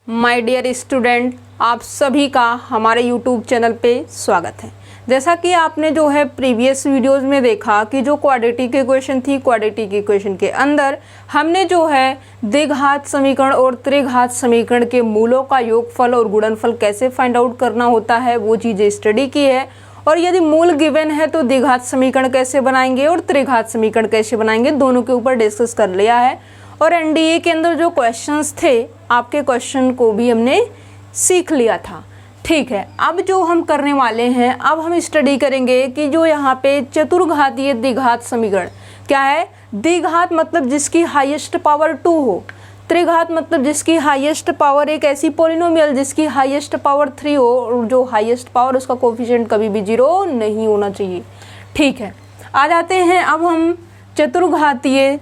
My dear student, आप सभी का हमारे यूट्यूब चैनल पे स्वागत है। जैसा कि आपने जो है प्रीवियस वीडियोस में देखा कि जो क्वाड्रेटिक इक्वेशन थी, क्वाड्रेटिक इक्वेशन के अंदर हमने जो है द्विघात समीकरण और त्रिघात समीकरण के मूलों का योगफल और गुणनफल कैसे फाइंड आउट करना होता है वो चीज़ें स्टडी की है। और यदि मूल गिवन है तो द्विघात समीकरण कैसे बनाएंगे और त्रिघात समीकरण कैसे बनाएंगे, दोनों के ऊपर डिस्कस कर लिया है। और एनडीए के अंदर जो क्वेश्चंस थे, आपके क्वेश्चन को भी हमने सीख लिया था। ठीक है, अब जो हम करने वाले हैं, अब हम स्टडी करेंगे कि जो यहाँ पे चतुर्घातीय द्विघात समीकरण क्या है। द्विघात मतलब जिसकी हाईएस्ट पावर 2 हो, त्रिघात मतलब जिसकी हाईएस्ट पावर एक ऐसी पॉलिनोमियल जिसकी हाईएस्ट पावर 3 हो और जो हाईएस्ट पावर उसका कोफिशिएंट कभी भी 0 नहीं होना चाहिए। ठीक है, आ जाते हैं अब हम चतुर्घातीय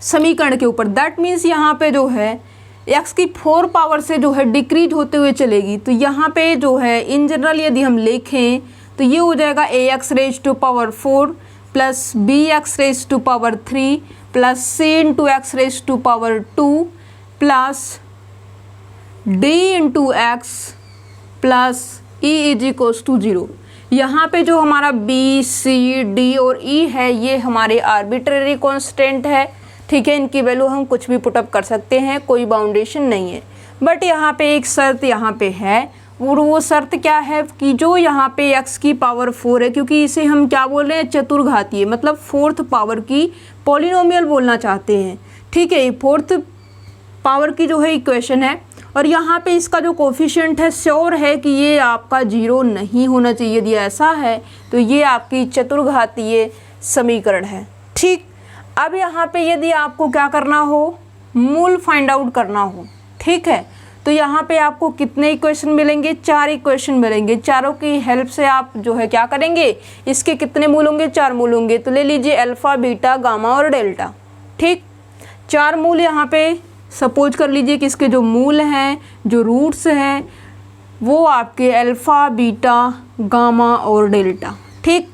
समीकरण के ऊपर। दैट मीन्स यहाँ पे जो है x की 4 पावर से जो है डिक्रीज होते हुए चलेगी। तो यहाँ पे जो है इन जनरल यदि हम लिखें तो ये हो जाएगा ax raise to power 4 plus bx raise to power 3 plus c into x raise to power 2 plus d into x plus e is equals to 0। यहाँ पे जो हमारा b, c, d और e है ये हमारे आर्बिट्रेरी कॉन्स्टेंट है। ठीक है, इनकी वैल्यू हम कुछ भी पुटअप कर सकते हैं, कोई बाउंडेशन नहीं है। बट यहाँ पे एक शर्त यहाँ पे है, और वो शर्त क्या है कि जो यहाँ पे x की पावर 4 है, क्योंकि इसे हम क्या बोल रहे हैं, चतुर्घातीय मतलब 4th पावर की पॉलिनोमियल बोलना चाहते हैं। ठीक है, 4th पावर की जो है इक्वेशन है और यहाँ पे इसका जो कोफिशिएंट है श्योर है कि ये आपका 0 नहीं होना चाहिए। यदि ऐसा है तो ये आपकी चतुर्घातीय समीकरण है। ठीक, अब यहाँ पे यदि आपको क्या करना हो, मूल फाइंड आउट करना हो, ठीक है, तो यहाँ पे आपको कितने इक्वेशन मिलेंगे, 4 इक्वेशन मिलेंगे। चारों की हेल्प से आप जो है क्या करेंगे, इसके कितने मूल होंगे, 4 मूल होंगे। तो ले लीजिए अल्फा, बीटा, गामा और डेल्टा। ठीक, 4 मूल यहाँ पे सपोज कर लीजिए कि इसके जो मूल हैं, जो रूट्स हैं, वो आपके अल्फा, बीटा, गामा और डेल्टा। ठीक,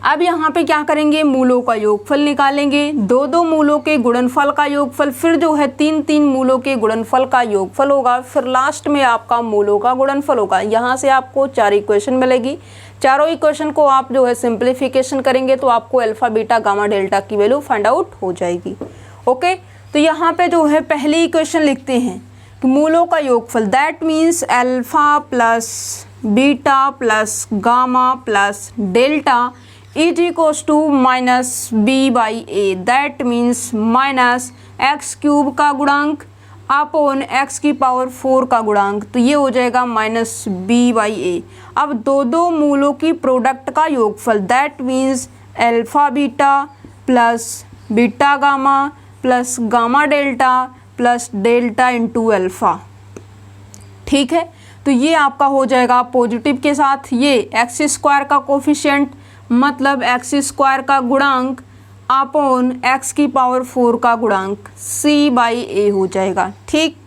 अब यहाँ पे क्या करेंगे, मूलों का योगफल निकालेंगे। 2 मूलों के गुणनफल का योगफल, फिर जो है 3 मूलों के गुणनफल का योगफल होगा, फिर लास्ट में आपका मूलों का गुणनफल होगा। यहाँ से आपको 4 इक्वेशन मिलेगी। चारों इक्वेशन को आप जो है सिंप्लीफिकेशन करेंगे तो आपको अल्फा, बीटा, गामा, डेल्टा की वैल्यू फाइंड आउट हो जाएगी। ओके, तो यहाँ पे जो है पहली इक्वेशन लिखते हैं कि मूलों का योगफल, that means alpha plus beta plus gamma plus delta is equals to minus B by A. That means minus x cube का गुणांक अपॉन एक्स की पावर 4 का गुणांक, तो ये हो जाएगा माइनस बी बाई ए। अब 2 मूलों की प्रोडक्ट का योगफल, that means alpha beta plus beta gamma plus gamma delta plus delta into alpha. ठीक है, तो ये आपका हो जाएगा पॉजिटिव के साथ, ये एक्स स्क्वायर का कोफिशिएंट मतलब एक्स स्क्वायर का गुणांक अपॉन एक्स की पावर 4 का गुणांक c बाई ए हो जाएगा। ठीक,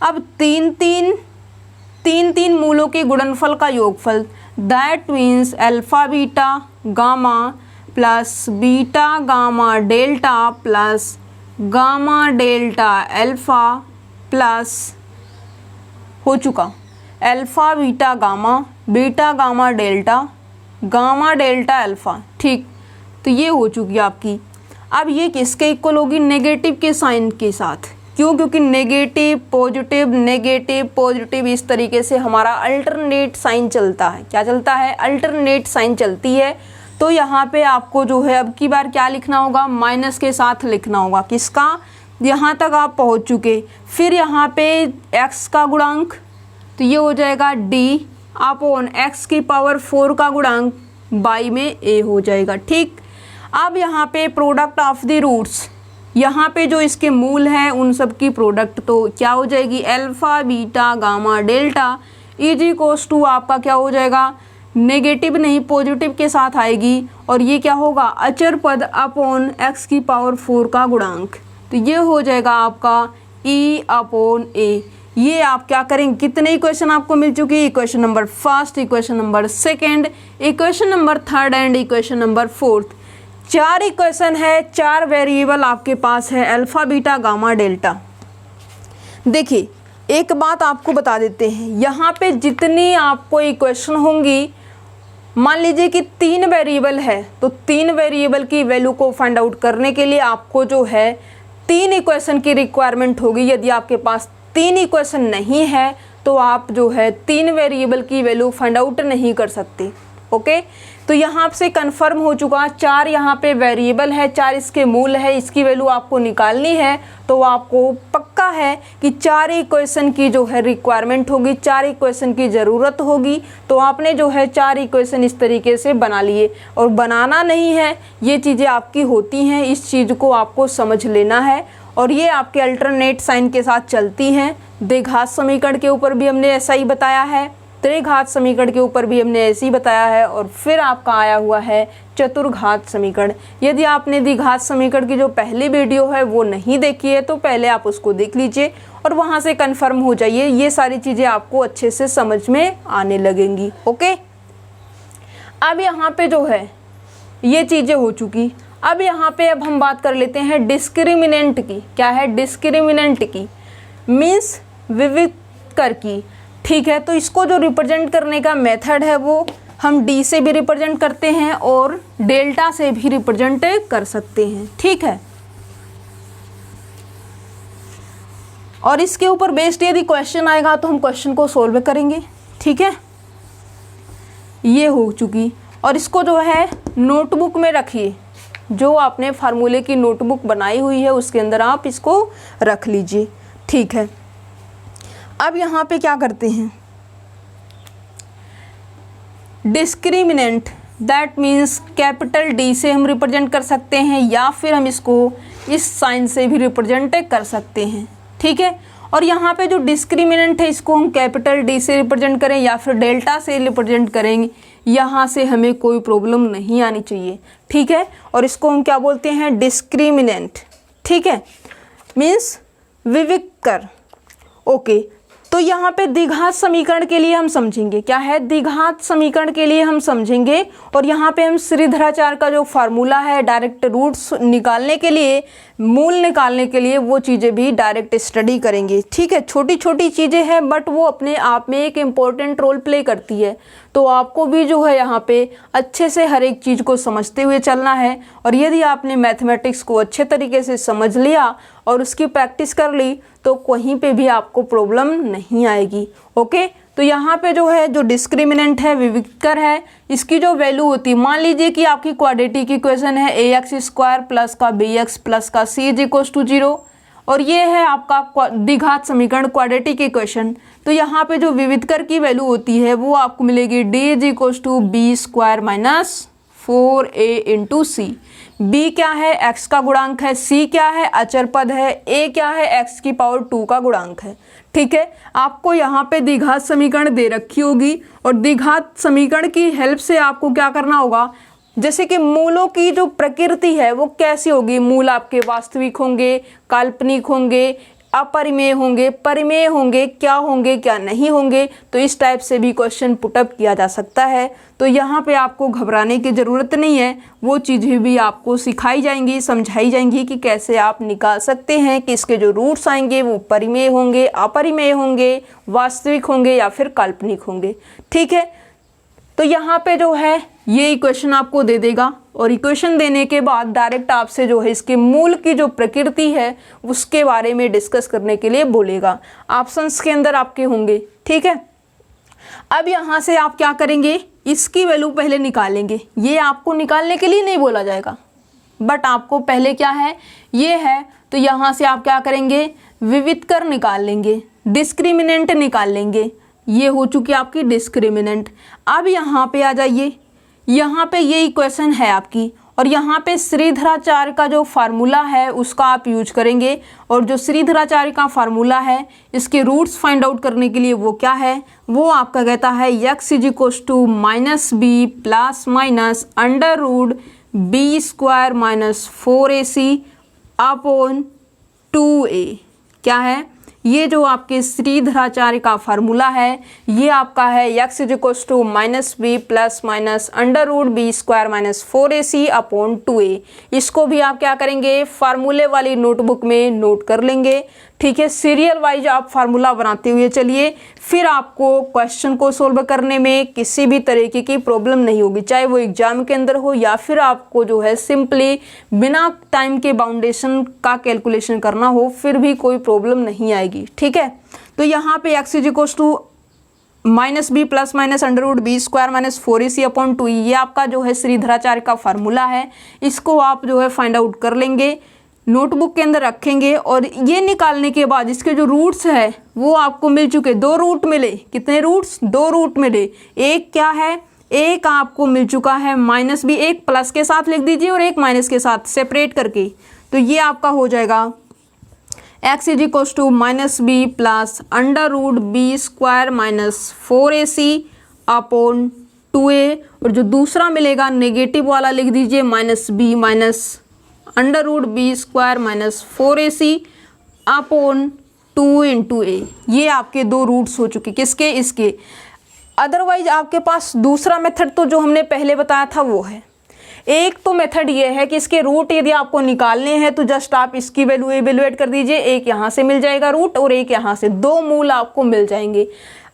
अब 3 मूलों के गुणनफल का योगफल, that means alpha beta gamma plus beta gamma delta plus gamma delta alpha plus हो चुका alpha beta gamma delta gamma delta alpha. ठीक, तो ये हो चुकी आपकी। अब ये किसके इक्वल होगी, नेगेटिव के साइन के साथ। क्यों, क्योंकि नेगेटिव पॉजिटिव इस तरीके से हमारा अल्टरनेट साइन चलता है। क्या चलता है, अल्टरनेट साइन चलती है। तो यहाँ पे आपको जो है अब की बार क्या लिखना होगा, माइनस के साथ लिखना होगा। किसका, यहाँ तक आप पहुँच चुके। फिर यहाँ पे एक्स का गुणांक, तो ये हो जाएगा d अपॉन एक्स की पावर 4 का गुणांक बाई में a हो जाएगा। ठीक, अब यहाँ पे प्रोडक्ट ऑफ द रूट्स, यहाँ पे जो इसके मूल हैं उन सब की प्रोडक्ट तो क्या हो जाएगी, alpha beta gamma delta is equals to आपका क्या हो जाएगा, नेगेटिव नहीं पॉजिटिव के साथ आएगी और ये क्या होगा, अचर पद अपॉन एक्स की पावर 4 का गुणांक। तो ये हो जाएगा आपका e अपॉन a। ये आप क्या करेंगे, कितने इक्वेशन आपको मिल चुकी है, equation number 1, equation number 2, equation number 3 and equation number 4। 4 equation है, 4 वेरिएबल आपके पास है, अल्फा बीटा गामा डेल्टा। देखिए एक बात आपको बता देते हैं, यहाँ पे जितनी आपको इक्वेशन होंगी, मान लीजिए कि 3 वेरिएबल है, तो 3 वेरिएबल की वैल्यू को फाइंड आउट करने के लिए आपको जो है 3 इक्वेशन की रिक्वायरमेंट होगी। यदि आपके पास 3 इक्वेशन नहीं है तो आप जो है 3 वेरिएबल की वैल्यू फाइंड आउट नहीं कर सकते। ओके, तो यहाँ से कंफर्म हो चुका, 4 यहाँ पे वेरिएबल है, 4 इसके मूल है, इसकी वैल्यू आपको निकालनी है। तो आपको पक्का है कि 4 इक्वेशन की जो है रिक्वायरमेंट होगी, 4 इक्वेशन की ज़रूरत होगी। तो आपने जो है 4 इक्वेशन इस तरीके से बना लिए, और बनाना नहीं है, ये चीज़ें आपकी होती हैं, इस चीज़ को आपको समझ लेना है। और ये आपके अल्टरनेट साइन के साथ चलती हैं। द्विघात समीकरण के ऊपर भी हमने ऐसा ही बताया है, त्रिघात समीकरण के ऊपर भी हमने ऐसे ही बताया है, और फिर आपका आया हुआ है चतुर्घात समीकरण। यदि आपने द्विघात समीकरण की जो पहली वीडियो है वो नहीं देखी है तो पहले आप उसको देख लीजिए और वहाँ से कंफर्म हो जाइए, ये सारी चीज़ें आपको अच्छे से समझ में आने लगेंगी। ओके, अब यहाँ पे जो है ये चीज़ें हो चुकी। अब यहाँ पे अब हम बात कर लेते हैं डिस्क्रिमिनेंट की। क्या है? डिस्क्रिमिनेंट की मीन्स विविधकर की। ठीक है, तो इसको जो रिप्रेजेंट करने का मेथड है वो हम डी से भी रिप्रेजेंट करते हैं और डेल्टा से भी रिप्रेजेंट कर सकते हैं। ठीक है, और इसके ऊपर बेस्ड यदि क्वेश्चन आएगा तो हम क्वेश्चन को सोल्व करेंगे। ठीक है, ये हो चुकी। और इसको जो है नोटबुक में रखिए, जो आपने फार्मूले की नोटबुक बनाई हुई है उसके अंदर आप इसको रख लीजिए। ठीक है, अब यहाँ पे क्या करते हैं, discriminant that means capital D से हम रिप्रेजेंट कर सकते हैं, या फिर हम इसको इस साइन से भी रिप्रेजेंट कर सकते हैं। ठीक है, और यहाँ पे जो डिस्क्रिमिनेंट है इसको हम कैपिटल डी से रिप्रेजेंट करें या फिर डेल्टा से रिप्रेजेंट करेंगे, यहाँ से हमें कोई प्रॉब्लम नहीं आनी चाहिए। ठीक है, और इसको हम क्या बोलते हैं? डिस्क्रिमिनेंट। ठीक है, मीन्स विविधकर। ओके, तो यहाँ पे द्विघात समीकरण के लिए हम समझेंगे। क्या है? द्विघात समीकरण के लिए हम समझेंगे, और यहाँ पे हम श्रीधराचार्य का जो फार्मूला है डायरेक्ट रूट्स निकालने के लिए, मूल निकालने के लिए, वो चीज़ें भी डायरेक्ट स्टडी करेंगे। ठीक है, छोटी छोटी चीज़ें हैं बट वो अपने आप में एक इम्पॉर्टेंट रोल प्ले करती है। तो आपको भी जो है यहाँ पे अच्छे से हर एक चीज़ को समझते हुए चलना है। और यदि आपने मैथमेटिक्स को अच्छे तरीके से समझ लिया और उसकी प्रैक्टिस कर ली तो कहीं पे भी आपको प्रॉब्लम नहीं आएगी। ओके, तो यहाँ पे जो है जो डिस्क्रिमिनेंट है विविधकर है, इसकी जो वैल्यू होती है, मान लीजिए कि आपकी क्वाड्रेटिक इक्वेशन है ax² प्लस का bx प्लस का c इज इक्वल टू 0, और ये है आपका द्विघात समीकरण क्वाड्रेटिक इक्वेशन। तो यहाँ पे जो विविधकर की वैल्यू होती है वो आपको मिलेगी d is equal to b² minus 4a into C. b क्या है? x का गुणांक है, c क्या है? अचर पद है, a क्या है? x की पावर 2 का गुणांक है। ठीक है, आपको यहाँ पे द्विघात समीकरण दे रखी होगी, और द्विघात समीकरण की हेल्प से आपको क्या करना होगा, जैसे कि मूलों की जो प्रकृति है वो कैसी होगी। मूल आपके वास्तविक होंगे, काल्पनिक होंगे, अपरिमेय होंगे, परिमेय होंगे, क्या नहीं होंगे। तो इस टाइप से भी क्वेश्चन पुटअप किया जा सकता है। तो यहाँ पे आपको घबराने की ज़रूरत नहीं है, वो चीज़ें भी आपको सिखाई जाएंगी, समझाई जाएंगी कि कैसे आप निकाल सकते हैं कि इसके जो रूट्स आएंगे वो परिमेय होंगे, अपरिमेय होंगे, वास्तविक होंगे या फिर काल्पनिक होंगे। ठीक है, तो यहाँ पे जो है ये इक्वेशन आपको दे देगा, और इक्वेशन देने के बाद डायरेक्ट आपसे जो है इसके मूल की जो प्रकृति है उसके बारे में डिस्कस करने के लिए बोलेगा। ऑप्शंस के अंदर आपके होंगे। ठीक है, अब यहाँ से आप क्या करेंगे, इसकी वैल्यू पहले निकालेंगे। ये आपको निकालने के लिए नहीं बोला जाएगा, बट आपको पहले क्या है, ये है, तो यहाँ से आप क्या करेंगे, विविधकर निकाल लेंगे, डिस्क्रिमिनेंट निकाल लेंगे। ये हो चुकी आपकी डिस्क्रिमिनेंट। अब यहाँ पे आ जाइए, यहाँ पे ये इक्वेशन है आपकी, और यहाँ पे श्रीधराचार्य का जो फार्मूला है उसका आप यूज करेंगे। और जो श्रीधराचार्य का फार्मूला है इसके रूट्स फाइंड आउट करने के लिए वो क्या है, वो आपका कहता है x is equal to -b plus minus under root b² minus 4ac upon 2a। क्या है? ये जो आपके श्रीधराचार्य का फार्मूला है ये आपका है x is equal to -b plus minus under root b² minus 4ac upon 2a। इसको भी आप क्या करेंगे, फार्मूले वाली नोटबुक में नोट कर लेंगे। ठीक है, सीरियल वाइज आप फार्मूला बनाते हुए चलिए, फिर आपको क्वेश्चन को सोल्व करने में किसी भी तरीके की प्रॉब्लम नहीं होगी, चाहे वो एग्जाम के अंदर हो या फिर आपको जो है सिंपली बिना टाइम के बाउंडेशन का कैलकुलेशन करना हो, फिर भी कोई प्रॉब्लम नहीं आएगी। ठीक है, तो यहाँ पे x equals to -b plus minus √b² - 4ac/2, ये आपका जो है श्रीधराचार्य का फार्मूला है। इसको आप जो है फाइंड आउट कर लेंगे, नोटबुक के अंदर रखेंगे, और ये निकालने के बाद इसके जो रूट्स है वो आपको मिल चुके, 2 रूट मिले। कितने रूट्स? 2 रूट मिले। एक क्या है? एक आपको मिल चुका है -b, एक प्लस के साथ लिख दीजिए और एक माइनस के साथ सेपरेट करके, तो ये आपका हो जाएगा x equals to -b plus √b² - 4ac/2a, और जो दूसरा मिलेगा नेगेटिव वाला लिख दीजिए -b माइनस √b² - 4ac/2 ये आपके 2 रूट्स हो चुके। किसके? इसके। अदरवाइज आपके पास दूसरा मेथड तो जो हमने पहले बताया था वो है। एक तो मेथड ये है कि इसके रूट यदि आपको निकालने हैं तो जस्ट आप इसकी वैल्यू इवेलुएट कर दीजिए, एक यहाँ से मिल जाएगा रूट और एक यहाँ से, 2 मूल आपको मिल जाएंगे।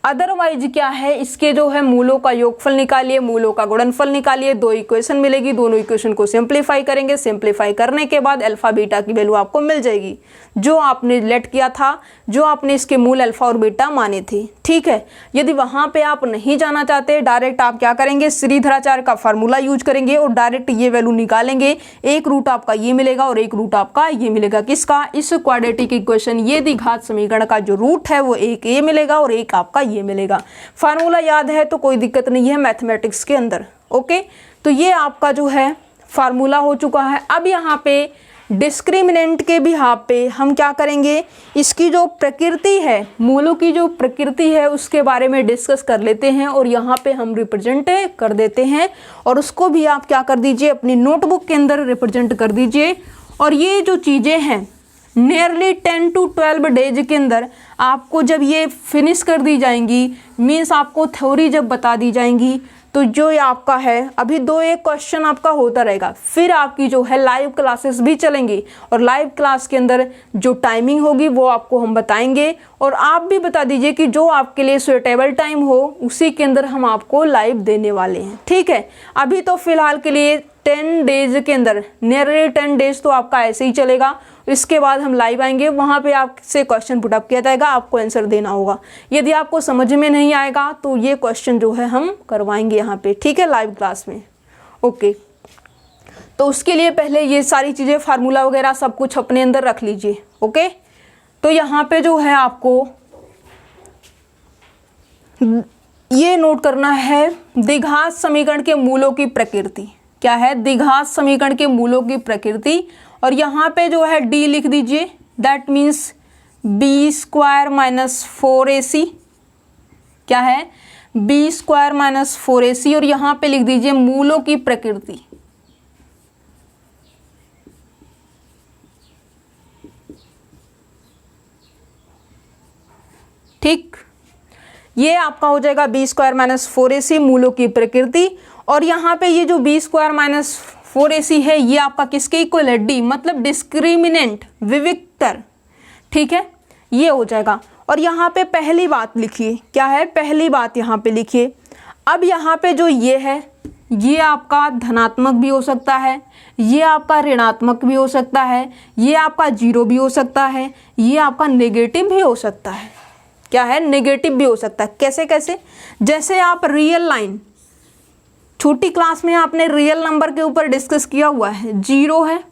अदरवाइज क्या है, इसके जो है मूलों का योगफल निकालिए, मूलों का गुणनफल निकालिए, 2 इक्वेशन मिलेगी, दोनों इक्वेशन को सिंप्लीफाई करेंगे, सिंप्लीफाई करने के बाद अल्फा बीटा की वैल्यू आपको मिल जाएगी, जो आपने लेट किया था, जो आपने इसके मूल अल्फा और बीटा माने थे। ठीक है, यदि वहाँ पे आप नहीं जाना चाहते, डायरेक्ट आप क्या करेंगे, श्रीधराचार्य का फार्मूला यूज करेंगे और डायरेक्ट ये वैल्यू निकालेंगे। एक रूट आपका ये मिलेगा और एक रूट आपका ये मिलेगा। किसका? इस क्वाड्रेटिक इक्वेशन, ये द्विघात समीकरण का जो रूट है वो एक ये मिलेगा और एक आपका ये मिलेगा। फार्मूला याद है तो कोई दिक्कत नहीं है मैथमेटिक्स के अंदर। ओके, तो ये आपका जो है फार्मूला हो चुका है। अब यहाँ पे डिस्क्रिमिनेंट के बिहाफ पे हम क्या करेंगे, इसकी जो प्रकृति है, मूलों की जो प्रकृति है उसके बारे में डिस्कस कर लेते हैं, और यहाँ पे हम रिप्रेजेंट कर देते हैं, और उसको भी आप क्या कर दीजिए, अपनी नोटबुक के अंदर रिप्रेजेंट कर दीजिए। और ये जो चीज़ें हैं नियरली 10 to 12 डेज के अंदर आपको जब ये फिनिश कर दी जाएंगी, मीन्स आपको थ्योरी जब बता दी जाएंगी, तो जो ये आपका है अभी 2-1 क्वेश्चन आपका होता रहेगा, फिर आपकी जो है लाइव क्लासेस भी चलेंगी, और लाइव क्लास के अंदर जो टाइमिंग होगी वो आपको हम बताएंगे, और आप भी बता दीजिए कि जो आपके लिए सुइटेबल टाइम हो उसी के अंदर हम आपको लाइव देने वाले हैं। ठीक है, अभी तो फिलहाल के लिए 10 डेज के अंदर, नियरली 10 डेज तो आपका ऐसे ही चलेगा। इसके बाद हम लाइव आएंगे, वहाँ पे आपसे क्वेश्चन पुटअप किया जाएगा, आपको आंसर देना होगा। यदि आपको समझ में नहीं आएगा तो ये क्वेश्चन जो है हम करवाएंगे यहाँ पे, ठीक है, लाइव क्लास में। ओके, तो उसके लिए पहले ये सारी चीज़ें, फार्मूला वगैरह सब कुछ अपने अंदर रख लीजिए। ओके, तो यहाँ पे जो है आपको ये नोट करना है, द्विघात समीकरण के मूलों की प्रकृति। क्या है? द्विघात समीकरण के मूलों की प्रकृति। और यहाँ पे जो है d लिख दीजिए, दैट मीन्स b² - 4ac। क्या है? b² - 4ac, और यहाँ पे लिख दीजिए मूलों की प्रकृति। ठीक, ये आपका हो जाएगा b² - 4ac मूलों की प्रकृति। और यहाँ पे ये जो b² - 4ac है ये आपका किसके इक्वल है? d, मतलब डिस्क्रिमिनेंट, विविक्तर। ठीक है, ये हो जाएगा। और यहाँ पे पहली बात लिखिए, क्या है? पहली बात यहाँ पे लिखिए। अब यहाँ पे जो ये है, ये आपका धनात्मक भी हो सकता है, ये आपका ऋणात्मक भी हो सकता है, ये आपका 0 भी हो सकता है, ये आपका नेगेटिव भी हो सकता है। क्या है? नेगेटिव भी हो सकता है। कैसे कैसे? जैसे आप रियल लाइन, छोटी क्लास में आपने रियल नंबर के ऊपर डिस्कस किया हुआ है, 0 है,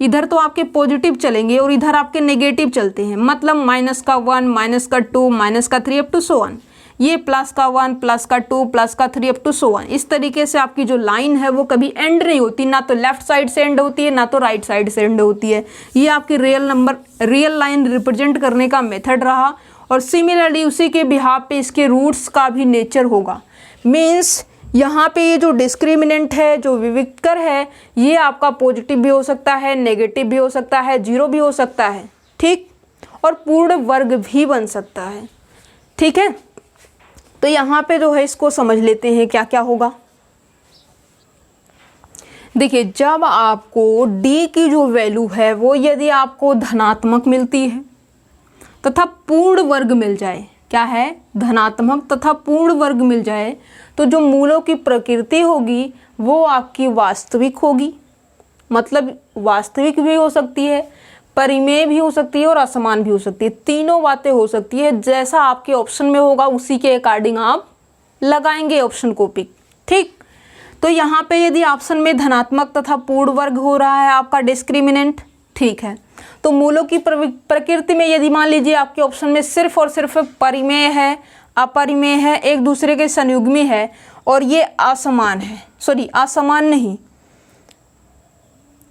इधर तो आपके पॉजिटिव चलेंगे और इधर आपके नेगेटिव चलते हैं, मतलब -1, -2, -3 अप टू सो ऑन। ये +1, +2, +3 अप टू सो ऑन। इस तरीके से आपकी जो लाइन है वो कभी एंड नहीं होती, ना तो लेफ्ट साइड से एंड होती है ना तो राइट साइड से एंड होती है। ये आपकी रियल लाइन रिप्रेजेंट करने का मेथड रहा। और सिमिलरली उसी के बिहाफ पे इसके रूट्स का भी नेचर होगा। मीन्स यहाँ पे ये जो डिस्क्रिमिनेंट है, जो विविक्तर है, ये आपका पॉजिटिव भी हो सकता है, नेगेटिव भी हो सकता है, 0 भी हो सकता है। ठीक, और पूर्ण वर्ग भी बन सकता है। ठीक है, तो यहाँ पे जो है इसको समझ लेते हैं क्या क्या होगा। देखिए, जब आपको डी की जो वैल्यू है वो यदि आपको धनात्मक मिलती है तथा पूर्ण वर्ग मिल जाए, क्या है, धनात्मक तथा पूर्ण वर्ग मिल जाए, तो जो मूलों की प्रकृति होगी वो आपकी वास्तविक होगी। मतलब वास्तविक भी हो सकती है, परिमेय भी हो सकती है और असमान भी हो सकती है। तीनों बातें हो सकती है। जैसा आपके ऑप्शन में होगा उसी के अकॉर्डिंग आप लगाएंगे ऑप्शन को पिक। ठीक, तो यहाँ पे यदि ऑप्शन में धनात्मक तथा पूर्ण वर्ग हो रहा है आपका डिस्क्रिमिनेंट, ठीक है, तो मूलों की प्रकृति में यदि मान लीजिए आपके ऑप्शन में सिर्फ और सिर्फ परिमेय है, अपरिमेय है, एक दूसरे के संयुग्मी है और ये असमान है, सॉरी असमान नहीं,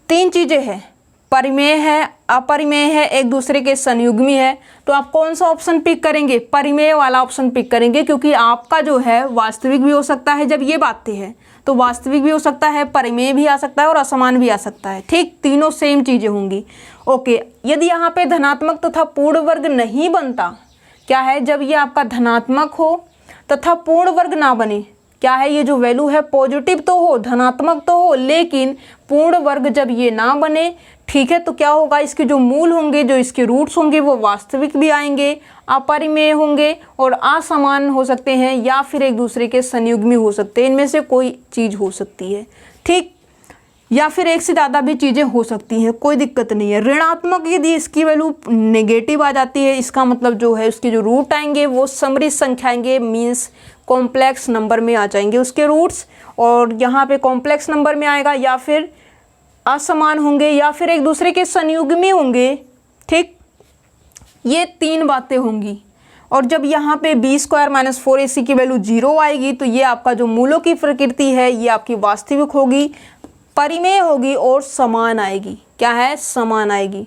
तीन चीजें हैं, परिमेय है, अपरिमेय है, एक दूसरे के संयुग्मी है, तो आप कौन सा ऑप्शन पिक करेंगे? परिमेय वाला ऑप्शन पिक करेंगे, क्योंकि आपका जो है वास्तविक भी हो सकता है। जब ये बातें हैं तो वास्तविक भी हो सकता है, परिमेय भी आ सकता है और असमान भी आ सकता है। ठीक, तीनों सेम चीजें होंगी। ओके, यदि यहाँ पे धनात्मक तथा पूर्ण वर्ग नहीं बनता, क्या है, जब ये आपका धनात्मक हो तथा पूर्ण वर्ग ना बने, क्या है, ये जो वैल्यू है पॉजिटिव तो हो, धनात्मक तो हो, लेकिन पूर्ण वर्ग जब ये ना बने, ठीक है, तो क्या होगा, इसके जो मूल होंगे, जो इसके रूट्स होंगे वो वास्तविक भी आएंगे, अपरिमेय होंगे और असमान हो सकते हैं या फिर एक दूसरे के संयुग्मी हो सकते हैं। इनमें से कोई चीज हो सकती है। ठीक, या फिर एक से ज़्यादा भी चीज़ें हो सकती हैं, कोई दिक्कत नहीं है। ऋणात्मक यदि इसकी वैल्यू नेगेटिव आ जाती है, इसका मतलब जो है उसके जो रूट आएंगे वो समृद्ध संख्या आएंगे, मीन्स कॉम्प्लेक्स नंबर में आ जाएंगे उसके रूट्स, और यहाँ पे कॉम्प्लेक्स नंबर में आएगा या फिर असमान होंगे या फिर एक दूसरे के संयुग्मी होंगे। ठीक, ये तीन बातें होंगी। और जब यहाँ पे b² - 4ac की वैल्यू 0 आएगी तो ये आपका जो मूलों की प्रकृति है ये आपकी वास्तविक होगी, परिमेय होगी और समान आएगी। क्या है, समान आएगी।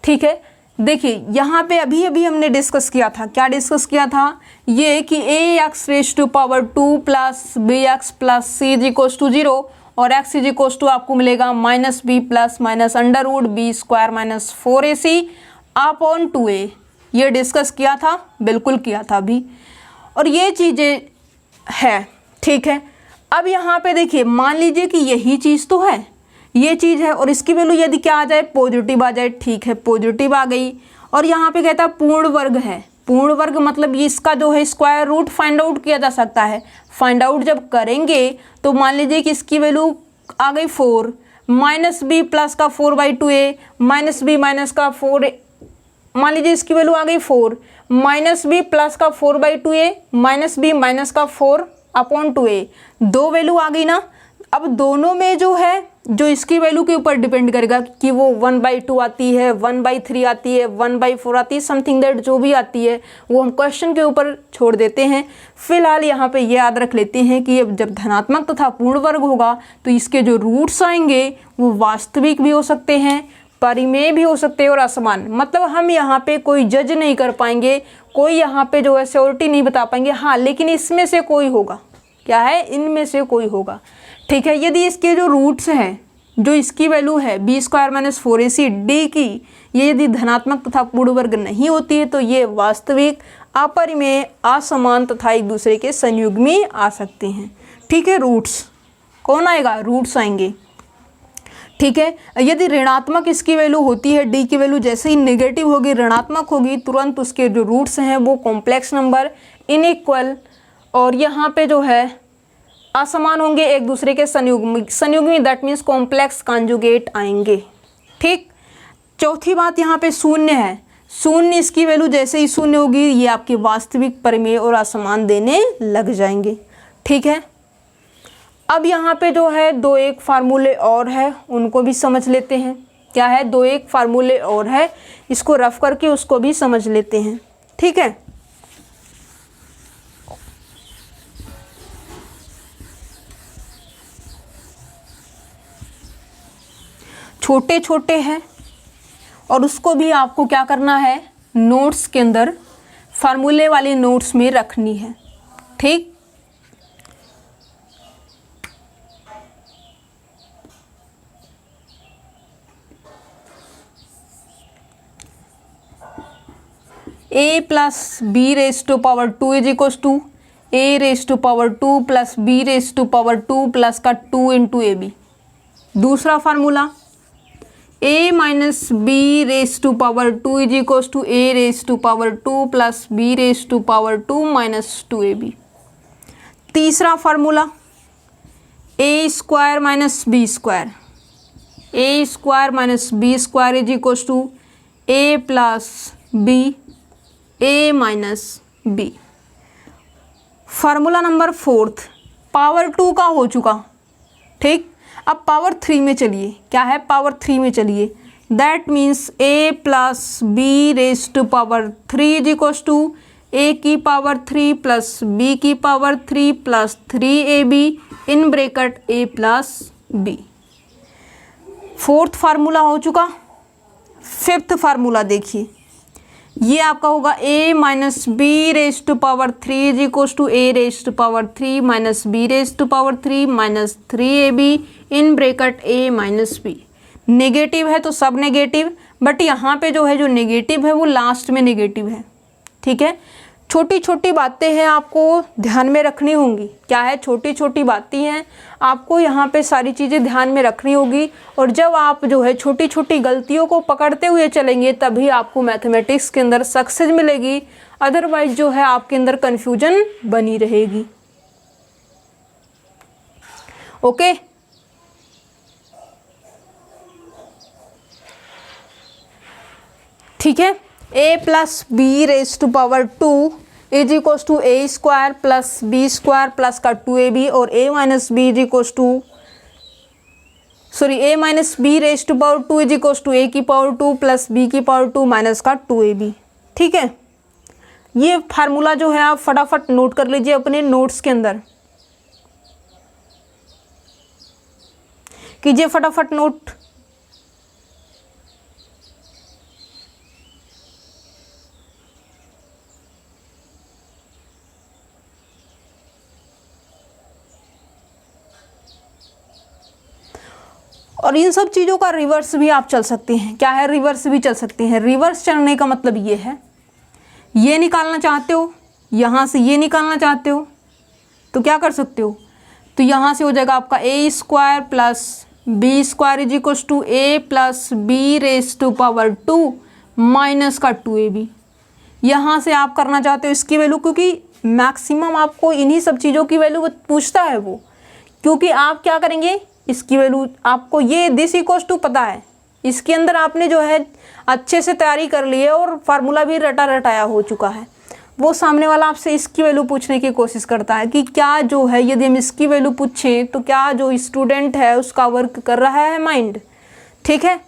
ठीक है, देखिए यहाँ पे अभी अभी हमने डिस्कस किया था, क्या डिस्कस किया था, ये कि ax⁻² plus bx plus c = 0 और x = आपको मिलेगा -b plus √b² - 4ac upon 2a। ये डिस्कस किया था, बिल्कुल किया था अभी, और ये चीज़ें है। ठीक है, अब यहाँ पे देखिए, मान लीजिए कि यही चीज़ तो है, ये चीज़ है और इसकी वैल्यू यदि क्या आ जाए, पॉजिटिव आ जाए। ठीक है, पॉजिटिव आ गई और यहाँ पे कहता है पूर्ण वर्ग है। पूर्ण वर्ग मतलब ये इसका जो है स्क्वायर रूट फाइंड आउट किया जा सकता है। फाइंड आउट जब करेंगे तो मान लीजिए कि इसकी वैल्यू आ गई 4, -b प्लस का 4/2a -b माइनस का 4, मान लीजिए इसकी वैल्यू आ गई 4, -b प्लस का 4/2a -b माइनस का 4 अपॉन 2a, दो वैल्यू आ गई ना। अब दोनों में जो है, जो इसकी वैल्यू के ऊपर डिपेंड करेगा कि वो 1/2 आती है, 1/3 आती है, 1/4 आती है, समथिंग दैट जो भी आती है वो हम क्वेश्चन के ऊपर छोड़ देते हैं। फिलहाल यहाँ पे ये याद रख लेते हैं कि जब धनात्मक तथा पूर्ण वर्ग होगा तो इसके जो रूट्स आएंगे वो वास्तविक भी हो सकते हैं, परिमेय भी हो सकते हैं और असमान। मतलब हम यहाँ पे कोई जज नहीं कर पाएंगे, कोई यहाँ पे जो है श्योरिटी नहीं बता पाएंगे। हाँ, लेकिन इसमें से कोई होगा, क्या है, इनमें से कोई होगा। ठीक है, यदि इसके जो रूट्स हैं, जो इसकी वैल्यू है b² - 4ac d की, ये यदि धनात्मक तथा पूर्ण वर्ग नहीं होती है तो ये वास्तविक, अपरिमेय, असमान तथा एक दूसरे के संयुग्मी आ सकते हैं। ठीक है, रूट्स कौन आएगा, रूट्स आएंगे। ठीक है, यदि ऋणात्मक इसकी वैल्यू होती है, डी की वैल्यू जैसे ही नेगेटिव होगी, ऋणात्मक होगी, तुरंत उसके जो रूट्स हैं वो कॉम्प्लेक्स नंबर, इनइक्वल और यहाँ पे जो है असमान होंगे, एक दूसरे के संयुग्मी दैट मीन्स कॉम्प्लेक्स कॉन्जुगेट आएंगे। ठीक, चौथी बात यहाँ पे शून्य है। शून्य इसकी वैल्यू जैसे ही शून्य होगी ये आपके वास्तविक, परिमेय और असमान देने लग जाएंगे। ठीक है, अब यहाँ पे जो है 2-1 फार्मूले और है, उनको भी समझ लेते हैं। क्या है, 2-1 फार्मूले और है, इसको रफ करके उसको भी समझ लेते हैं। ठीक है, छोटे छोटे हैं और उसको भी आपको क्या करना है, नोट्स के अंदर फार्मूले वाली नोट्स में रखनी है। ठीक, a + b⁻² = a⁻² + b⁻² plus का 2 × ab। दूसरा formula a minus B raise to power 2 is equals to a raise to power 2 plus b raise to power 2 minus 2ab। तीसरा formula a square minus B square, a square minus B square is equals to a plus b, a minus b। Formula number 4 power 2 का हो चुका, ठीक। अब power 3 में चलिए, क्या है पावर 3 में चलिए, that means a plus B raise to power 3 is equals to a की पावर 3 प्लस b की power 3 plus 3ab in bracket a plus b। Fourth formula हो चुका। फिफ्थ फार्मूला देखिए, ये आपका होगा a minus B raise to power 3 is equals to a raise to power 3 minus b raise to power 3 minus 3ab in bracket a minus b। Negative है तो सब negative, but यहाँ पे जो है जो नेगेटिव है वो लास्ट में नेगेटिव है, ठीक है। छोटी छोटी बातें हैं आपको ध्यान में रखनी होंगी, क्या है छोटी छोटी बातें हैं आपको यहाँ पे सारी चीज़ें ध्यान में रखनी होगी। और जब आप जो है छोटी छोटी गलतियों को पकड़ते हुए चलेंगे तभी आपको मैथमेटिक्स के अंदर सक्सेस मिलेगी, अदरवाइज जो है आपके अंदर कन्फ्यूजन बनी रहेगी। ओके, ठीक है। a plus B raise to power 2 is equals to a square plus B square plus का 2ab और a minus B is equals to a minus B raise to power 2 is equals to a की power 2 plus b की power 2 minus का 2ab, ठीक है। ये formula जो है आप फटाफट नोट कर लीजिए अपने नोट्स के अंदर, कीजिए फटाफट नोट। और इन सब चीज़ों का रिवर्स भी आप चल सकते हैं, क्या है रिवर्स भी चल सकते हैं। रिवर्स चलने का मतलब ये है, ये निकालना चाहते हो यहाँ से ये निकालना चाहते हो तो क्या कर सकते हो, तो यहाँ से हो जाएगा आपका a square plus B square is equals to a plus B raise to power 2 minus का 2ab। यहाँ से आप करना चाहते हो इसकी वैल्यू, क्योंकि मैक्सिमम आपको इन्हीं सब चीज़ों की वैल्यू पूछता है वो, क्योंकि आप क्या करेंगे इसकी वैल्यू आपको ये दिस इक्वल्स टू पता है, इसके अंदर आपने जो है अच्छे से तैयारी कर ली है और फार्मूला भी रटा रटाया हो चुका है। वो सामने वाला आपसे इसकी वैल्यू पूछने की कोशिश करता है कि क्या जो है यदि हम इसकी वैल्यू पूछें तो क्या जो स्टूडेंट है उसका वर्क कर रहा है माइंड, ठीक है।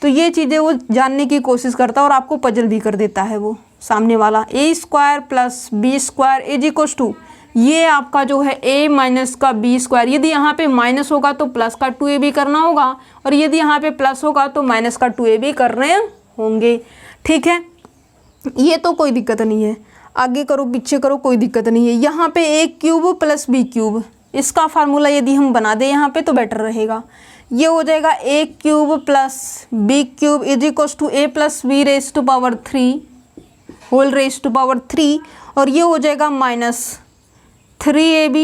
तो ये चीज़ें वो जानने की कोशिश करता है और आपको पजल भी कर देता है वो सामने वाला। a square plus B square is equals to ये आपका जो है a माइनस का बी स्क्वायर, यदि यहाँ पे माइनस होगा तो प्लस का 2ab करना होगा और यदि यहाँ पे प्लस होगा तो माइनस का 2ab करने होंगे, ठीक है। ये तो कोई दिक्कत नहीं है, आगे करो पीछे करो कोई दिक्कत नहीं है। यहाँ पे a cube plus B cube, इसका फार्मूला यदि हम बना दें यहाँ पे तो बेटर रहेगा। ये हो जाएगा a cube plus B cube is equals to a plus B raise to power 3 whole raise to power 3 और ये हो जाएगा minus 3ab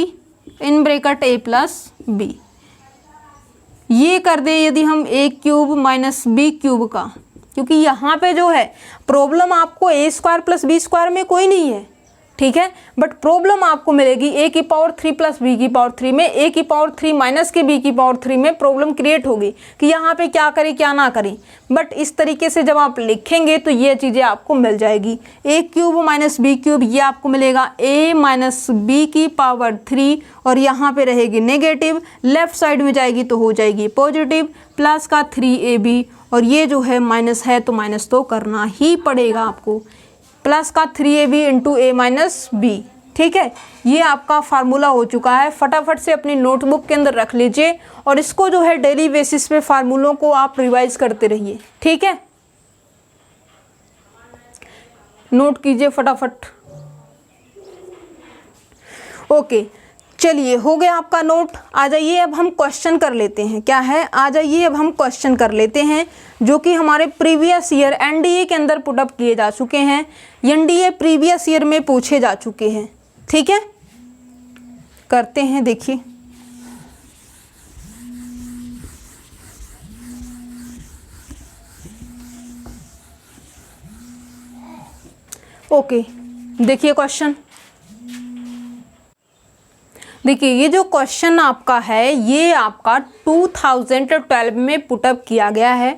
in bracket a plus b. ये कर दे यदि हम a cube minus b cube का, क्योंकि यहाँ पे जो है प्रॉब्लम आपको a square plus B square में कोई नहीं है, ठीक है, बट प्रॉब्लम आपको मिलेगी a की पावर 3 प्लस b की पावर 3 में, a की पावर 3 माइनस के b की पावर 3 में प्रॉब्लम क्रिएट होगी कि यहाँ पे क्या करें क्या ना करें। बट इस तरीके से जब आप लिखेंगे तो ये चीज़ें आपको मिल जाएगी। a cube minus b cube ये आपको मिलेगा a माइनस बी की पावर 3 और यहाँ पे रहेगी नेगेटिव, लेफ्ट साइड में जाएगी तो हो जाएगी पॉजिटिव प्लस का 3ab और ये जो है माइनस है तो माइनस तो करना ही पड़ेगा आपको, प्लस का 3ab into a minus B, ठीक है। ये आपका फार्मूला हो चुका है, फटाफट से अपनी नोटबुक के अंदर रख लीजिए और इसको जो है डेली बेसिस पे फार्मूलों को आप रिवाइज करते रहिए, ठीक है। नोट कीजिए फटाफट। ओके चलिए हो गया आपका नोट। आ जाइए अब हम क्वेश्चन कर लेते हैं, क्या है आ जाइए अब हम क्वेश्चन कर लेते हैं जो कि हमारे प्रीवियस ईयर एनडीए के अंदर पुटअप किए जा चुके हैं, एनडीए प्रीवियस ईयर में पूछे जा चुके हैं, ठीक है। करते हैं देखिए। ओके, देखिए क्वेश्चन, देखिए ये जो क्वेश्चन आपका है ये आपका 2012 में पुटअप किया गया है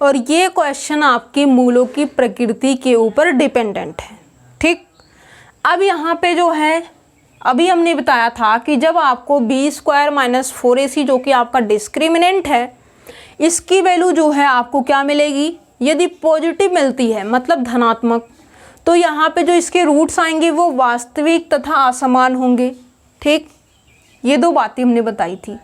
और ये क्वेश्चन आपके मूलों की प्रकृति के ऊपर डिपेंडेंट है। ठीक, अब यहाँ पे जो है अभी हमने बताया था कि जब आपको बी स्क्वायर माइनस 4ac जो कि आपका डिस्क्रिमिनेंट है, इसकी वैल्यू जो है आपको क्या मिलेगी, यदि पॉजिटिव मिलती है मतलब धनात्मक, तो यहाँ पे जो इसके रूट्स आएंगे वो वास्तविक तथा असमान होंगे। ठीक, ये दो बातें हमने बताई थी।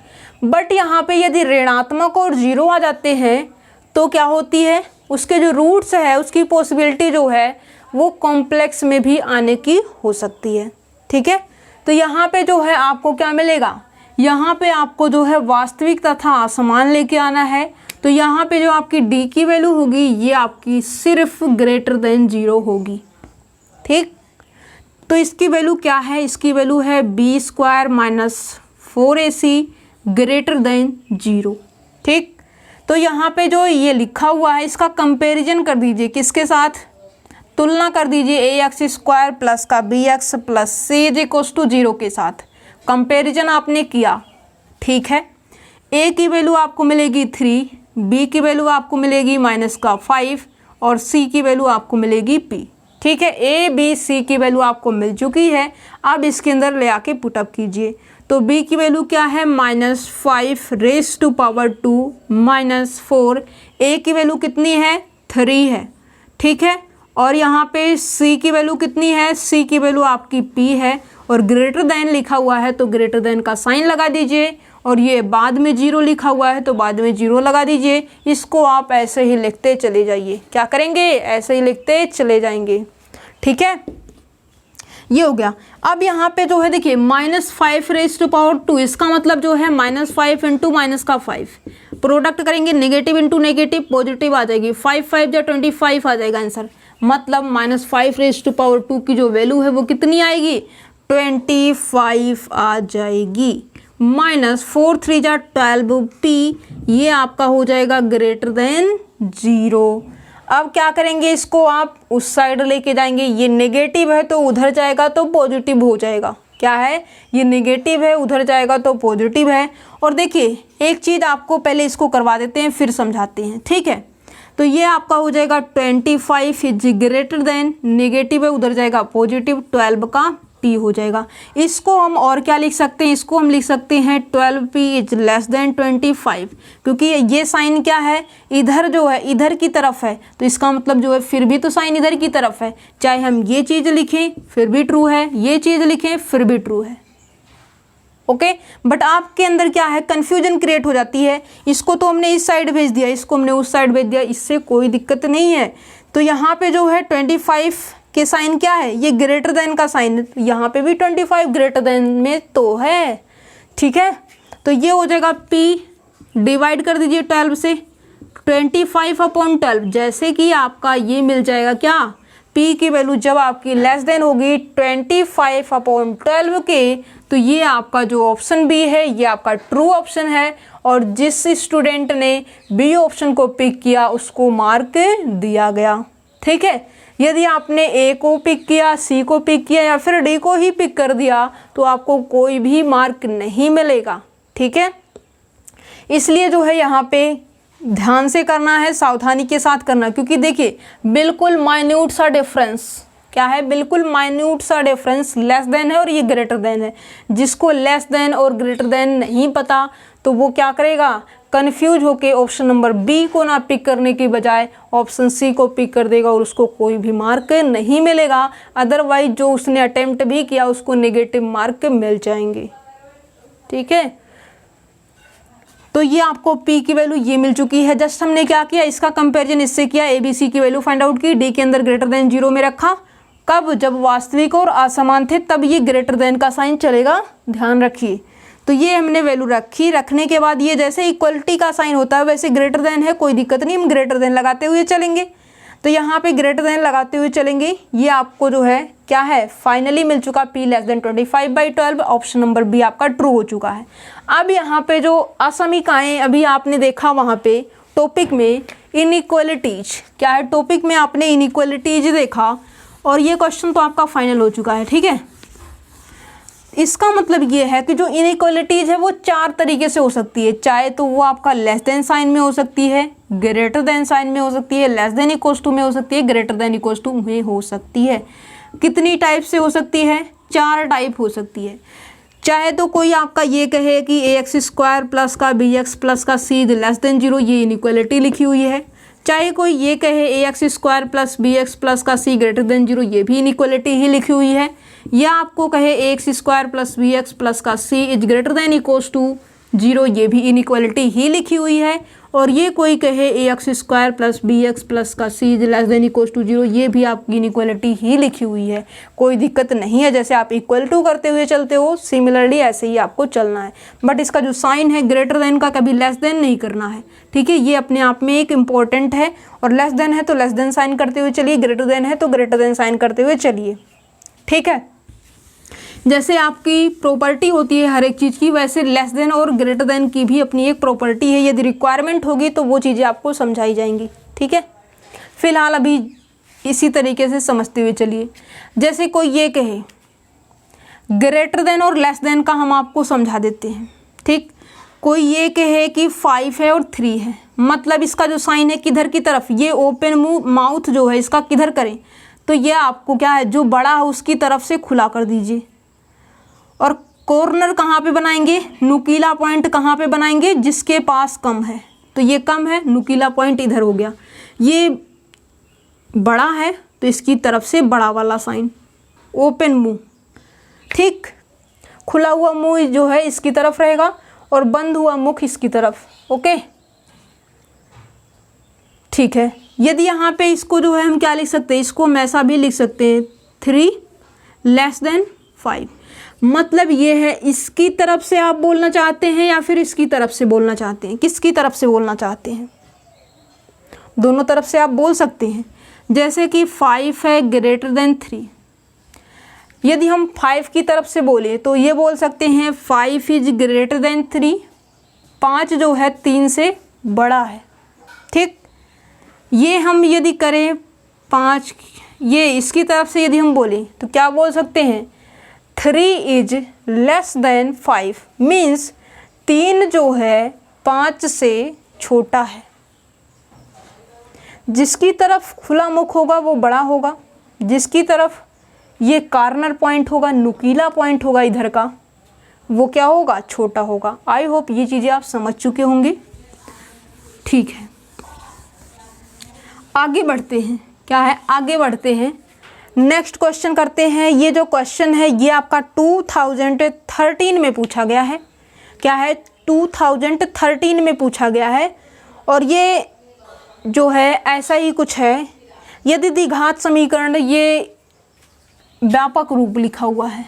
बट यहाँ पे यदि ऋणात्मक और जीरो आ जाते हैं तो क्या होती है, उसके जो रूट्स है उसकी पॉसिबिलिटी जो है वो कॉम्प्लेक्स में भी आने की हो सकती है। ठीक है, तो यहाँ पे जो है आपको क्या मिलेगा, यहाँ पे आपको जो है वास्तविक तथा असमान लेके आना है। तो यहाँ पे जो आपकी डी की वैल्यू होगी ये आपकी सिर्फ ग्रेटर देन 0 होगी। ठीक, तो इसकी वैल्यू क्या है, इसकी वैल्यू है b square minus 4ac greater than 0। ठीक, तो यहाँ पे जो ये लिखा हुआ है इसका कंपैरिजन कर दीजिए, किसके साथ, तुलना कर दीजिए ए एक्स स्क्वायर प्लस का b x plus c is equals to 0 के साथ कंपैरिजन आपने किया। ठीक है, ए की वैल्यू आपको मिलेगी 3, बी की वैल्यू आपको मिलेगी माइनस का 5 और सी की वैल्यू आपको मिलेगी p। ठीक है, ए बी सी की वैल्यू आपको मिल चुकी है, अब इसके अंदर ले आके पुटअप कीजिए। तो b की वैल्यू क्या है, -5 रेज टू पावर 2 -4, a की वैल्यू कितनी है, 3 है। ठीक है, और यहाँ पे c की वैल्यू कितनी है, c की वैल्यू आपकी p है और ग्रेटर देन लिखा हुआ है तो ग्रेटर देन का साइन लगा दीजिए, और ये बाद में 0 लिखा हुआ है तो बाद में 0 लगा दीजिए। इसको आप ऐसे ही लिखते चले जाइए, क्या करेंगे, ऐसे ही लिखते चले जाएंगे। ठीक है, ये हो गया। अब यहाँ पे जो है देखिए -5 रेज टू पावर 2, इसका मतलब जो है -5 इंटू माइनस का 5, प्रोडक्ट करेंगे नेगेटिव इंटू नेगेटिव, पॉजिटिव आ जाएगी, 5 5 या 25 आ जाएगा आंसर। मतलब -5 रेज टू पावर 2 की जो वैल्यू है वो कितनी आएगी, 25 आ जाएगी। -4 3 जा 12p, ये आपका हो जाएगा ग्रेटर देन 0। अब क्या करेंगे, इसको आप उस साइड लेके जाएंगे, ये नेगेटिव है तो उधर जाएगा तो पॉजिटिव हो जाएगा। क्या है, ये नेगेटिव है उधर जाएगा तो पॉजिटिव है। और देखिए एक चीज़ आपको पहले इसको करवा देते हैं फिर समझाते हैं। ठीक है, तो ये आपका हो जाएगा 25 इज ग्रेटर देन, नेगेटिव है उधर जाएगा पॉजिटिव, 12 का p हो जाएगा। इसको हम और क्या लिख सकते हैं, इसको हम लिख सकते हैं 12p इज लेस देन 25, क्योंकि ये साइन क्या है, इधर जो है इधर की तरफ है, तो इसका मतलब जो है फिर भी तो साइन इधर की तरफ है। चाहे हम ये चीज़ लिखें फिर भी ट्रू है, ये चीज़ लिखें फिर भी ट्रू है। ओके, बट आपके अंदर क्या है, कन्फ्यूजन क्रिएट हो जाती है। इसको तो हमने इस साइड भेज दिया, इसको हमने उस साइड भेज दिया, इससे कोई दिक्कत नहीं है। तो यहाँ पे जो है 25 के साइन क्या है, ये ग्रेटर देन का साइन है, यहाँ पे भी 25 ग्रेटर देन में तो है। ठीक है, तो ये हो जाएगा p, डिवाइड कर दीजिए 12 से, 25/12, जैसे कि आपका ये मिल जाएगा क्या, p की वैल्यू जब आपकी लेस देन होगी 25/12 के, तो ये आपका जो ऑप्शन बी है ये आपका ट्रू ऑप्शन है। और जिस स्टूडेंट ने बी ऑप्शन को पिक किया उसको मार्क दिया गया। ठीक है, यदि आपने ए को पिक किया, सी को पिक किया या फिर डी को ही पिक कर दिया तो आपको कोई भी मार्क नहीं मिलेगा। ठीक है, इसलिए जो है यहाँ पे ध्यान से करना है, सावधानी के साथ करना, क्योंकि देखिए बिल्कुल माइन्यूट सा डिफरेंस क्या है, बिल्कुल माइन्यूट सा डिफरेंस लेस देन है और ये ग्रेटर देन है। जिसको लेस देन और ग्रेटर देन नहीं पता तो वो क्या करेगा, कंफ्यूज होके ऑप्शन नंबर बी को ना पिक करने की बजाय ऑप्शन सी को पिक कर देगा और उसको कोई भी मार्क नहीं मिलेगा। अदरवाइज जो उसने अटेम्प्ट भी किया उसको नेगेटिव मार्क मिल जाएंगे। ठीक है, तो ये आपको p की वैल्यू ये मिल चुकी है। जस्ट हमने क्या किया, इसका कंपैरिजन इससे किया, ए बी सी की वैल्यू फाइंड आउट की, डी के अंदर ग्रेटर देन 0 में रखा। कब, जब वास्तविक और असमान थे तब ये ग्रेटर देन का साइन चलेगा, ध्यान रखिए। तो ये हमने वैल्यू रखी, रखने के बाद ये जैसे इक्वलिटी का साइन होता है वैसे ग्रेटर देन है, कोई दिक्कत नहीं, हम ग्रेटर देन लगाते हुए चलेंगे। तो यहाँ पे ग्रेटर देन लगाते हुए चलेंगे, ये आपको जो है क्या है, फाइनली मिल चुका p less than 25/12, option number b आपका ट्रू हो चुका है। अब यहाँ पे जो असमीकाएँ अभी आपने देखा वहाँ पे टॉपिक में इनइक्वलिटीज, क्या है टॉपिक में आपने इनइक्वलिटीज देखा, और ये क्वेश्चन तो आपका फाइनल हो चुका है, ठीक है। इसका मतलब ये है कि जो इनइक्वालिटीज है वो 4 तरीके से हो सकती है, चाहे तो वो आपका लेस देन साइन में हो सकती है, ग्रेटर देन साइन में हो सकती है, लेस देन इक्वल्स टू में हो सकती है, ग्रेटर देन इक्वल्स टू में हो सकती है। कितनी टाइप से हो सकती है? 4 टाइप हो सकती है। चाहे तो कोई आपका ये कहे कि ax² प्लस का bx प्लस का c लेस देन 0, ये इनइक्वालिटी लिखी हुई है। चाहे कोई ये कहे ax² प्लस bx प्लस का c ग्रेटर देन 0, ये भी इनइक्वालिटी ही लिखी हुई है। या आपको कहे ax² प्लस bx प्लस का c is greater than equals to 0, ये भी इनइक्वालिटी ही लिखी हुई है। और ये कोई कहे ax² प्लस bx प्लस का c is less than equals to 0, ये भी आपकी इनइक्वालिटी ही लिखी हुई है। कोई दिक्कत नहीं है, जैसे आप इक्वल टू करते हुए चलते हो सिमिलरली ऐसे ही आपको चलना है। बट इसका जो साइन है ग्रेटर देन का कभी लेस देन नहीं करना है, ठीक है। ये अपने आप में एक इम्पॉर्टेंट है। और लेस देन है तो लेस देन साइन करते हुए चलिए, ग्रेटर देन है तो ग्रेटर देन साइन करते हुए चलिए, ठीक है। जैसे आपकी प्रॉपर्टी होती है हर एक चीज़ की, वैसे लेस देन और ग्रेटर देन की भी अपनी एक प्रॉपर्टी है। यदि रिक्वायरमेंट होगी तो वो चीज़ें आपको समझाई जाएंगी, ठीक है। फिलहाल अभी इसी तरीके से समझते हुए चलिए। जैसे कोई ये कहे ग्रेटर देन और लेस देन का हम आपको समझा देते हैं, ठीक। कोई ये कहे कि 5 है और 3 है, मतलब इसका जो साइन है किधर की तरफ, ये ओपन माउथ जो है इसका किधर करें, तो ये आपको क्या है, जो बड़ा है उसकी तरफ से खुला कर दीजिए। और कॉर्नर कहाँ पे बनाएंगे, नुकीला पॉइंट कहाँ पे बनाएंगे, जिसके पास कम है। तो ये कम है, नुकीला पॉइंट इधर हो गया। ये बड़ा है तो इसकी तरफ से बड़ा वाला साइन, ओपन मुंह, ठीक। खुला हुआ मुंह जो है इसकी तरफ रहेगा और बंद हुआ मुख इसकी तरफ, ओके, ठीक है। यदि यहाँ पे इसको जो है हम क्या लिख सकते हैं, इसको हम ऐसा भी लिख सकते हैं 3 लेस देन 5। मतलब ये है इसकी तरफ से आप बोलना चाहते हैं या फिर इसकी तरफ से बोलना चाहते हैं, किसकी तरफ से बोलना चाहते हैं, दोनों तरफ से आप बोल सकते हैं। जैसे कि 5 है ग्रेटर देन 3, यदि हम 5 की तरफ से बोले तो ये बोल सकते हैं 5 इज ग्रेटर देन 3, 5 जो है 3 से बड़ा है, ठीक। ये हम यदि करें 5, ये इसकी तरफ से यदि हम बोलें तो क्या बोल सकते हैं, 3 इज लेस देन 5, मीन्स 3 जो है 5 से छोटा है। जिसकी तरफ खुला मुख होगा वो बड़ा होगा, जिसकी तरफ ये कॉर्नर पॉइंट होगा, नुकीला पॉइंट होगा इधर का, वो क्या होगा, छोटा होगा। आई होप ये चीज़ें आप समझ चुके होंगे, ठीक है। आगे बढ़ते हैं, क्या है, आगे बढ़ते हैं, नेक्स्ट क्वेश्चन करते हैं। ये जो क्वेश्चन है ये आपका 2013 में पूछा गया है, क्या है, 2013 में पूछा गया है। और ये जो है ऐसा ही कुछ है। यदि द्विघात समीकरण, ये व्यापक रूप लिखा हुआ है,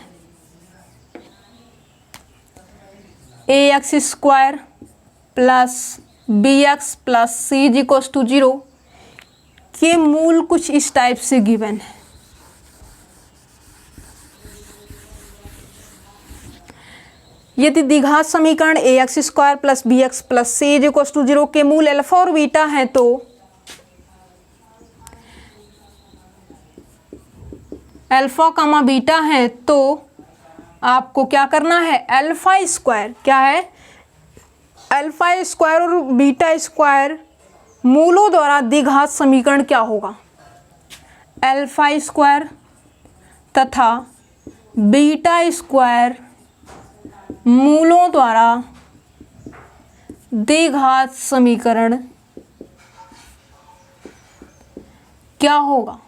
ax² plus bx plus c equals to 0 के मूल कुछ इस टाइप से गिवन है। यदि द्विघात समीकरण ax² plus bx plus c equals to 0 के मूल अल्फा और बीटा हैं, तो अल्फा कामा बीटा है, तो आपको क्या करना है, अल्फा स्क्वायर, क्या है, अल्फा स्क्वायर और बीटा स्क्वायर मूलों द्वारा द्विघात समीकरण क्या होगा, अल्फा स्क्वायर तथा बीटा स्क्वायर मूलों द्वारा द्विघात समीकरण क्या होगा।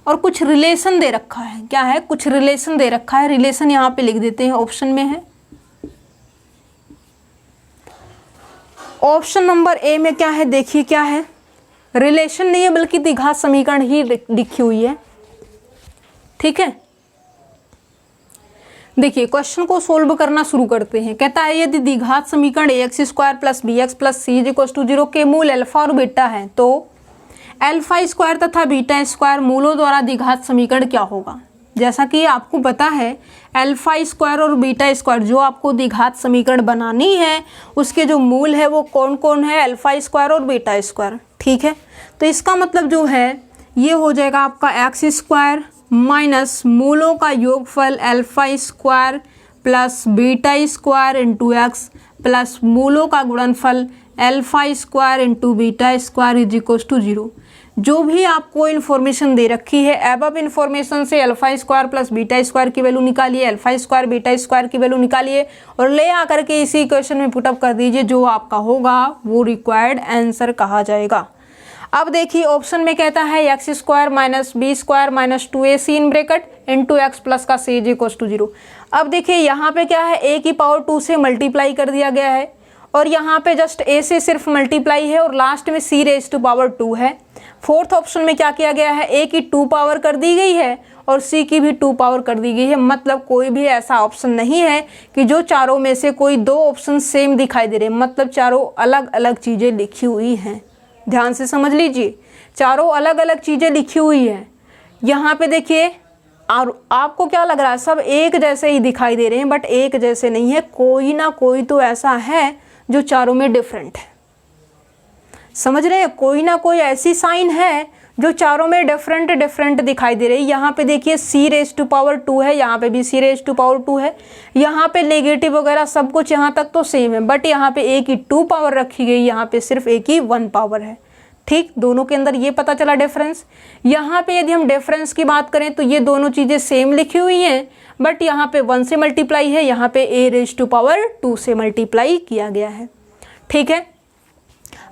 और कुछ रिलेशन दे रखा है, क्या है, कुछ रिलेशन दे रखा है। रिलेशन यहाँ पे लिख देते हैं, ऑप्शन में है। ऑप्शन नंबर ए में क्या है, देखिए क्या है, रिलेशन नहीं है बल्कि द्विघात समीकरण ही लिखी हुई है, ठीक है। देखिए क्वेश्चन को सोल्व करना शुरू करते हैं। कहता है यदि द्विघात समीकरण ax² plus bx plus c equals to 0 के मूल अल्फा और बीटा हैं, तो अल्फा स्क्वायर तथा बीटा स्क्वायर मूलों द्वारा द्विघात समीकरण क्या होगा। जैसा कि आपको पता है अल्फा स्क्वायर और बीटा स्क्वायर जो आपको द्विघात समीकरण बनानी है उसके जो मूल है वो कौन कौन है, अल्फा स्क्वायर और बीटा स्क्वायर, ठीक है। तो इसका मतलब जो है ये हो जाएगा आपका एक्स स्क्वायर माइनस मूलों का योगफल alpha square plus beta square into x plus मूलों का गुणनफल alpha square into beta square is equal to 0। जो भी आपको इन्फॉर्मेशन दे रखी है एबव इन्फॉर्मेशन से alpha square plus beta square की वैल्यू निकालिए, अल्फा स्क्वायर बीटा स्क्वायर की वैल्यू निकालिए और ले आकर के इसी इक्वेशन में पुटअप कर दीजिए। जो आपका होगा वो रिक्वायर्ड आंसर कहा जाएगा। अब देखिए ऑप्शन में कहता है x square minus B square minus 2ac in bracket into x plus का c इज इक्वल टू 0। अब देखिए यहाँ पे क्या है, a की पावर 2 से मल्टीप्लाई कर दिया गया है और यहाँ पे जस्ट a से सिर्फ मल्टीप्लाई है और लास्ट में c रेज टू पावर 2 है। फोर्थ ऑप्शन में क्या किया गया है, a की 2 पावर कर दी गई है और c की भी 2 पावर कर दी गई है। मतलब कोई भी ऐसा ऑप्शन नहीं है कि जो चारों में से कोई दो ऑप्शन सेम दिखाई दे रहे, मतलब चारों अलग अलग चीज़ें लिखी हुई हैं। ध्यान से समझ लीजिए, चारों अलग अलग चीज़ें लिखी हुई हैं। यहाँ पे देखिए और आपको क्या लग रहा है, सब एक जैसे ही दिखाई दे रहे हैं, बट एक जैसे नहीं है, कोई ना कोई तो ऐसा है जो चारों में डिफरेंट है। समझ रहे हैं, कोई ना कोई ऐसी साइन है जो चारों में डिफरेंट दिखाई दे रही है। यहाँ पे देखिए c रेज टू पावर 2 है, यहाँ पे भी c रेज टू पावर 2 है, यहाँ पे नेगेटिव वगैरह सब कुछ यहाँ तक तो सेम है, बट यहाँ पे a की 2 पावर रखी गई, यहाँ पे सिर्फ a की 1 पावर है। ठीक, दोनों के अंदर ये पता चला डिफरेंस। यहाँ पे यदि हम डिफरेंस की बात करें तो ये दोनों चीज़ें सेम लिखी हुई हैं, बट यहाँ पे 1 से मल्टीप्लाई है, यहाँ पे a रेज टू पावर 2 से मल्टीप्लाई किया गया है। ठीक है,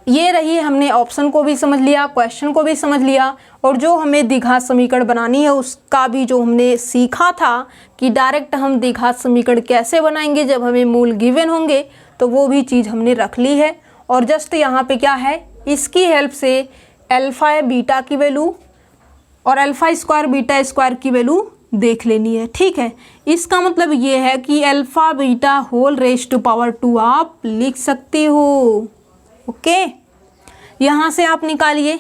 ये रही, हमने ऑप्शन को भी समझ लिया, क्वेश्चन को भी समझ लिया और जो हमें द्विघात समीकरण बनानी है उसका भी जो हमने सीखा था कि डायरेक्ट हम द्विघात समीकरण कैसे बनाएंगे जब हमें मूल गिवन होंगे, तो वो भी चीज़ हमने रख ली है। और जस्ट यहाँ पे क्या है, इसकी हेल्प से अल्फा बीटा की वैल्यू और अल्फा स्क्वायर बीटा स्क्वायर की वैल्यू देख लेनी है। ठीक है, इसका मतलब ये है कि alpha beta whole raise to power 2 आप लिख सकते हो। ओके, यहाँ से आप निकालिए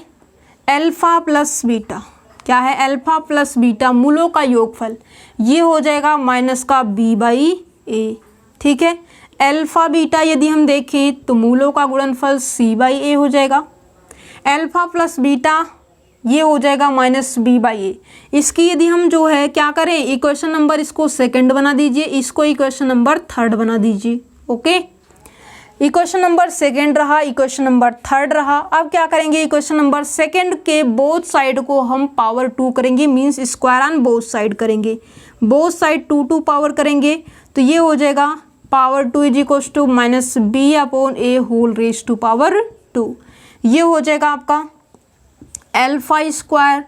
अल्फा प्लस बीटा, क्या है, अल्फा प्लस बीटा मूलों का योगफल, ये हो जाएगा माइनस का b/a। ठीक है, अल्फा बीटा यदि हम देखें तो मूलों का गुणनफल c/a हो जाएगा। अल्फा प्लस बीटा ये हो जाएगा माइनस b/a। इसकी यदि हम जो है क्या करें, इक्वेशन नंबर इसको सेकंड बना दीजिए, इसको इक्वेशन नंबर थर्ड बना दीजिए। ओके, इक्वेशन नंबर सेकंड रहा, इक्वेशन नंबर थर्ड रहा। अब क्या करेंगे, इक्वेशन नंबर सेकंड के बोथ साइड को हम पावर 2 करेंगे, means square on both side करेंगे, बोथ साइड 2 पावर करेंगे, तो ये हो जाएगा power 2 is equal to minus b/a whole raise to power 2। ये हो जाएगा आपका alpha square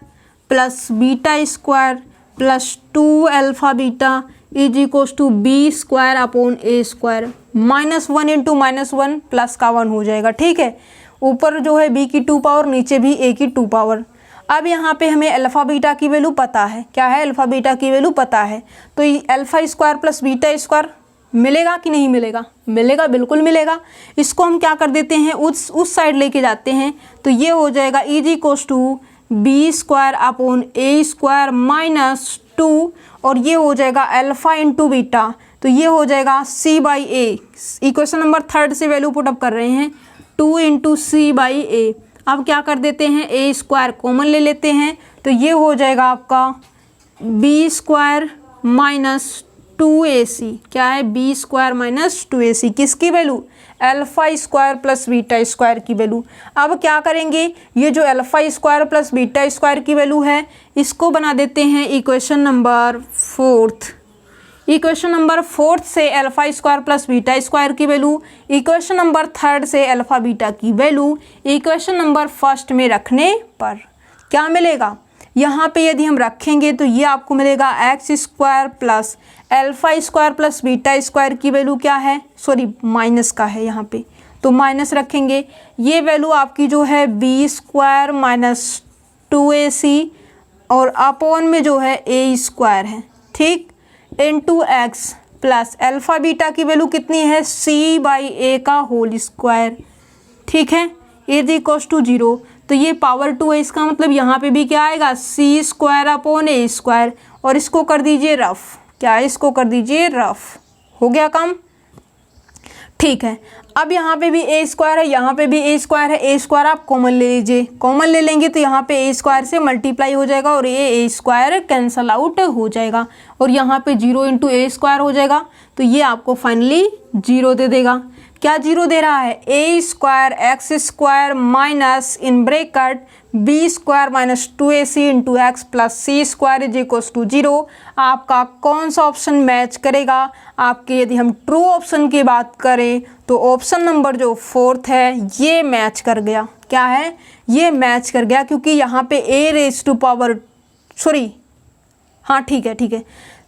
plus beta square plus 2 alpha beta is equal to b square upon a square, -1 into -1 plus का 1 हो जाएगा। ठीक है, ऊपर जो है b की 2 पावर, नीचे भी a की 2 पावर। अब यहाँ पे हमें अल्फा बीटा की वैल्यू पता है, क्या है, अल्फा बीटा की वैल्यू पता है, तो ये alpha square plus beta square मिलेगा कि नहीं मिलेगा, मिलेगा, बिल्कुल मिलेगा। इसको हम क्या कर देते हैं, उस साइड लेके जाते हैं, तो ये हो जाएगा is equal to b square upon a square minus 2 और ये हो जाएगा अल्फा इंटू बीटा, तो ये हो जाएगा c/a। इक्वेशन नंबर थर्ड से वैल्यू पुटअप कर रहे हैं, 2 इंटू c/a। अब क्या कर देते हैं, a स्क्वायर कॉमन ले लेते हैं, तो ये हो जाएगा आपका b स्क्वायर माइनस 2ac, क्या है, b स्क्वायर माइनस 2ac, किसकी value, alpha square plus beta square की वैल्यू। अब क्या करेंगे, ये जो alpha square plus beta square की वैल्यू है इसको बना देते हैं equation number fourth. Equation number fourth से alpha square plus beta square की वैल्यू, इक्वेशन नंबर थर्ड से अल्फा बीटा की वैल्यू इक्वेशन नंबर फर्स्ट में रखने पर क्या मिलेगा, यहाँ पे यदि हम रखेंगे तो ये आपको मिलेगा x square plus alpha square plus beta square की वैल्यू क्या है, सॉरी माइनस का है यहाँ पे, तो माइनस रखेंगे, ये वैल्यू आपकी जो है b स्क्वायर माइनस 2ac और अपॉन में जो है a स्क्वायर है, ठीक, into x plus alpha beta की वैल्यू कितनी है, c/a का होल स्क्वायर। ठीक है, इज इक्वल टू 0, तो ये पावर 2 है, इसका मतलब यहाँ पे भी क्या आएगा, c square upon a square, और इसको कर दीजिए रफ, क्या है, इसको कर दीजिए रफ, हो गया काम। ठीक है, अब यहाँ पे भी ए स्क्वायर है, यहाँ पे भी ए स्क्वायर है, ए स्क्वायर आप कॉमन ले लीजिए, कॉमन ले लेंगे तो यहाँ पे ए स्क्वायर से मल्टीप्लाई हो जाएगा और ये ए स्क्वायर कैंसल आउट हो जाएगा और यहाँ पे 0 इंटू ए स्क्वायर हो जाएगा, तो ये आपको फाइनली 0 दे देगा। क्या 0 दे रहा है? A square x square minus in bracket b square minus 2ac into x plus c square is equals to 0। आपका कौन सा ऑप्शन मैच करेगा? आपके यदि हम ट्रू ऑप्शन की बात करें तो ऑप्शन नंबर जो 4th है ये मैच कर गया। क्या है? ये मैच कर गया, क्योंकि यहाँ पे a रेज टू पावर हाँ ठीक है,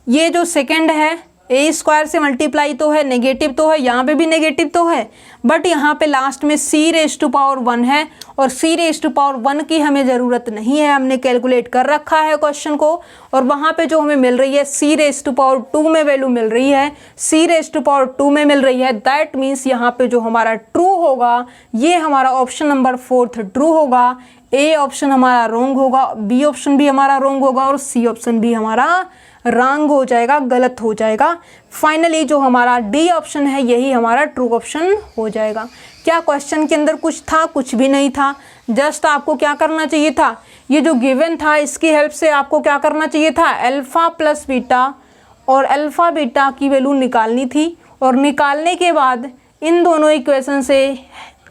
ये जो सेकंड है ए स्क्वायर से मल्टीप्लाई तो है, नेगेटिव तो है, यहाँ पे भी नेगेटिव तो है, बट यहाँ पे लास्ट में सी रेज टू पावर 1 है और सी रेज टू पावर 1 की हमें ज़रूरत नहीं है, हमने कैलकुलेट कर रखा है क्वेश्चन को। और वहाँ पे जो हमें मिल रही है सी रेज टू पावर 2 में वैल्यू मिल रही है, सी रेज टू पावर 2 में मिल रही है, दैट मीन्स यहाँ पे जो हमारा ट्रू होगा ये हमारा ऑप्शन नंबर 4th ट्रू होगा, ए ऑप्शन हमारा रॉन्ग होगा, बी ऑप्शन भी हमारा रॉन्ग होगा और सी ऑप्शन भी हमारा रॉन्ग हो जाएगा, गलत हो जाएगा। फाइनली जो हमारा डी ऑप्शन है यही हमारा ट्रू ऑप्शन हो जाएगा। क्या क्वेश्चन के अंदर कुछ था? कुछ भी नहीं था। जस्ट आपको क्या करना चाहिए था, ये जो गिवन था इसकी हेल्प से आपको क्या करना चाहिए था, अल्फा प्लस बीटा और अल्फा बीटा की वैल्यू निकालनी थी और निकालने के बाद इन दोनों इक्वेशन से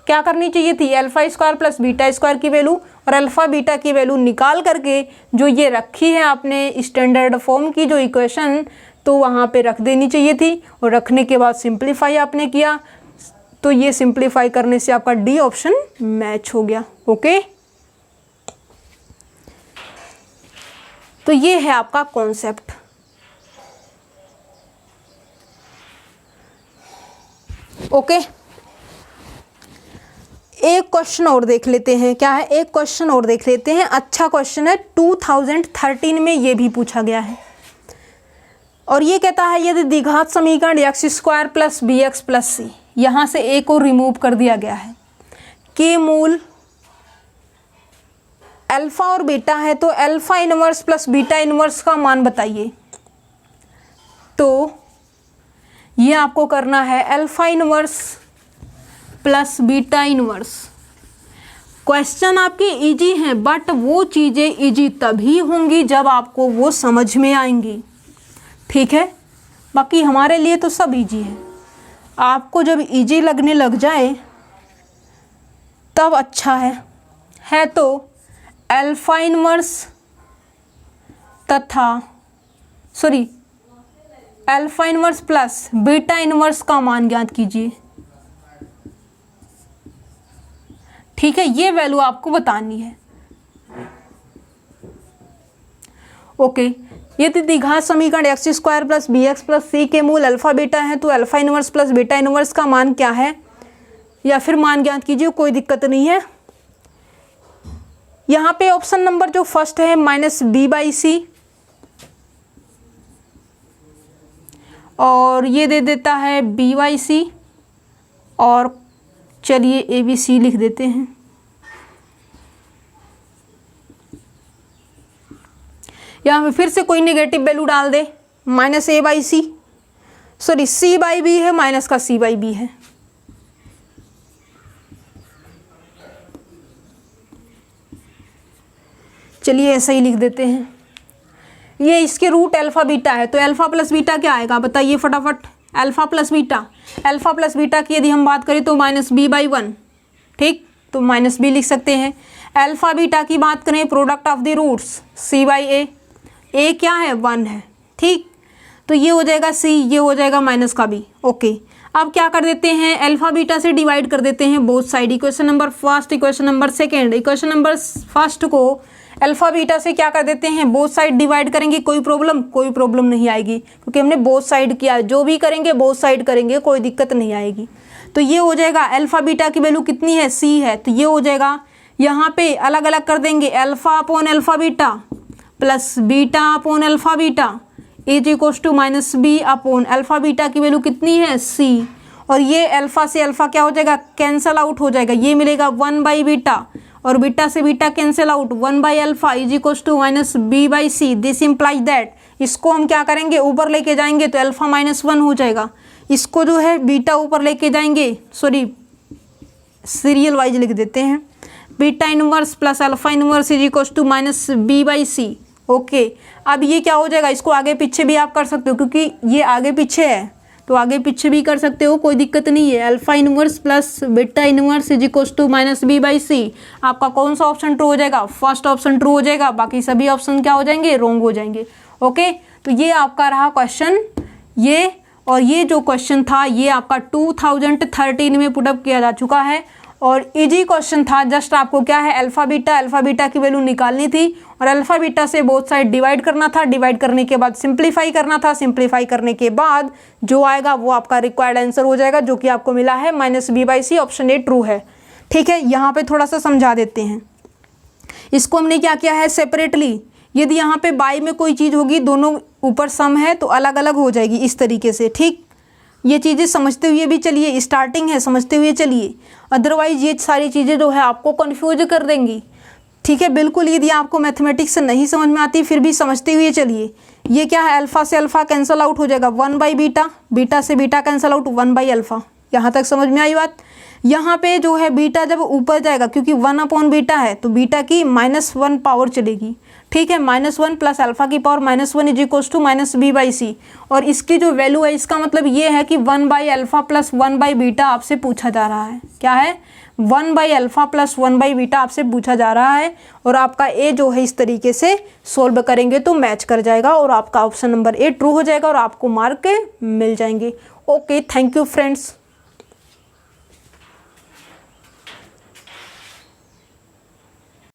क्या करनी चाहिए थी, alpha square plus beta square की वैल्यू और अल्फा बीटा की वैल्यू निकाल करके जो ये रखी है आपने स्टैंडर्ड फॉर्म की जो इक्वेशन, तो वहाँ पे रख देनी चाहिए थी और रखने के बाद सिंप्लीफाई आपने किया, तो ये सिंप्लीफाई करने से आपका डी ऑप्शन मैच हो गया। ओके, तो ये है आपका कॉन्सेप्ट। ओके, एक क्वेश्चन और देख लेते हैं। क्या है? एक क्वेश्चन और देख लेते हैं। अच्छा क्वेश्चन है, 2013 में ये भी पूछा गया है और ये कहता है यदि द्विघात समीकरण x square plus b x plus c, यहाँ से ए को रिमूव कर दिया गया है, के मूल अल्फा और बीटा है, तो alpha inverse plus beta inverse का मान बताइए। तो ये आपको करना है alpha inverse plus beta inverse. Question आपके इजी हैं, बट वो चीज़ें इजी तभी होंगी जब आपको वो समझ में आएंगी। ठीक है, बाकी हमारे लिए तो सब इजी है, आपको जब इजी लगने लग जाए तब अच्छा है तो alpha inverse alpha inverse plus beta inverse का मान ज्ञात कीजिए। ठीक है, ये वैल्यू आपको बतानी है। ओके, यदि द्विघात समीकरण x square plus b x plus c के मूल अल्फा बीटा है, तो alpha inverse plus beta inverse का मान क्या है, या फिर मान ज्ञात कीजिए, कोई दिक्कत नहीं है। यहाँ पे ऑप्शन नंबर जो फर्स्ट है माइनस बी बाई सी, और ये दे देता है बी बाई सी, और चलिए ए बी सी लिख देते हैं। यहाँ पे फिर से कोई नेगेटिव वैल्यू डाल दे, minus a by c, c by b है, माइनस का सी बाई बी है। चलिए ऐसा ही लिख देते हैं। ये इसके रूट अल्फा बीटा है, तो अल्फा प्लस बीटा क्या आएगा बताइए फटाफट। अल्फा प्लस बीटा की यदि हम बात करें तो माइनस बी बाई 1, ठीक, तो माइनस बी लिख सकते हैं। अल्फा बीटा की बात करें product of the roots c by a क्या है 1 है, ठीक, तो ये हो जाएगा सी, ये हो जाएगा माइनस का बी। ओके, अब क्या कर देते हैं, अल्फा बीटा से डिवाइड कर देते हैं both side, equation number first equation number second. Equation number first को अल्फा बीटा से क्या कर देते हैं, बोथ साइड डिवाइड करेंगे। कोई प्रॉब्लम नहीं आएगी, क्योंकि हमने बोथ साइड किया, जो भी करेंगे बोथ साइड करेंगे, कोई दिक्कत नहीं आएगी। तो ये हो जाएगा अल्फा बीटा की वैल्यू कितनी है, सी है, तो ये हो जाएगा। यहाँ पे अलग अलग कर देंगे, alpha upon alpha beta plus beta upon alpha beta is equals to minus b upon alpha beta की वैल्यू कितनी है, सी, और ये अल्फा से अल्फा क्या हो जाएगा, कैंसल आउट हो जाएगा, ये मिलेगा 1 बाई बीटा, और बीटा से beta cancel out, 1 by alpha is equals to minus B by c. This implies that, इसको हम क्या करेंगे ऊपर लेके जाएंगे तो अल्फा माइनस 1 हो जाएगा, इसको जो है बीटा ऊपर लेके जाएंगे, सॉरी सीरियल वाइज लिख देते हैं, beta inverse plus alpha inverse is equal to minus B by c. Okay, अब ये क्या हो जाएगा, इसको आगे पीछे भी आप कर सकते हो क्योंकि ये आगे पीछे है तो आगे पीछे भी कर सकते हो, कोई दिक्कत नहीं है। Alpha inverse plus beta inverse is equal to minus B by c. आपका कौन सा ऑप्शन ट्रू हो जाएगा, फर्स्ट ऑप्शन ट्रू हो जाएगा, बाकी सभी ऑप्शन क्या हो जाएंगे, रॉन्ग हो जाएंगे। ओके, तो ये आपका रहा क्वेश्चन ये, और ये जो क्वेश्चन था ये आपका 2013 में पुटअप किया जा चुका है और इजी क्वेश्चन था। जस्ट आपको क्या है, अल्फा बीटा की वैल्यू निकालनी थी और अल्फा बीटा से बोथ साइड डिवाइड करना था, डिवाइड करने के बाद सिंप्लीफाई करना था, सिंप्लीफाई करने के बाद जो आएगा वो आपका रिक्वायर्ड आंसर हो जाएगा, जो कि आपको मिला है minus B by c. Option a true है। ठीक है, यहाँ पे थोड़ा सा समझा देते हैं। इसको हमने क्या किया है, सेपरेटली, यदि यहाँ पे बाई में कोई चीज़ होगी, दोनों ऊपर सम है तो अलग अलग हो जाएगी इस तरीके से। ठीक, ये चीज़ें समझते हुए भी चलिए, स्टार्टिंग है समझते हुए चलिए, अदरवाइज ये सारी चीज़ें जो है आपको कंफ्यूज कर देंगी। ठीक है, बिल्कुल, यदि आपको मैथमेटिक्स नहीं समझ में आती फिर भी समझते हुए चलिए। ये क्या है, अल्फा से अल्फा कैंसिल आउट हो जाएगा 1 बाई बीटा, बीटा से beta cancel out 1 by alpha. यहाँ तक समझ में आई बात। यहाँ पे जो है बीटा जब ऊपर जाएगा, क्योंकि 1 अपॉन बीटा है तो बीटा की -1 पावर चलेगी। ठीक है, -1 प्लस अल्फा की power -1 is equal to minus B by c. और इसकी जो वैल्यू है, इसका मतलब ये है कि 1 by alpha plus 1 by beta आपसे पूछा जा रहा है। क्या है, 1 by alpha plus 1 by beta आपसे पूछा जा रहा है और आपका ए जो है इस तरीके से सोल्व करेंगे तो मैच कर जाएगा और आपका ऑप्शन नंबर ए ट्रू हो जाएगा और आपको मार्क मिल जाएंगे। Okay, thank you friends.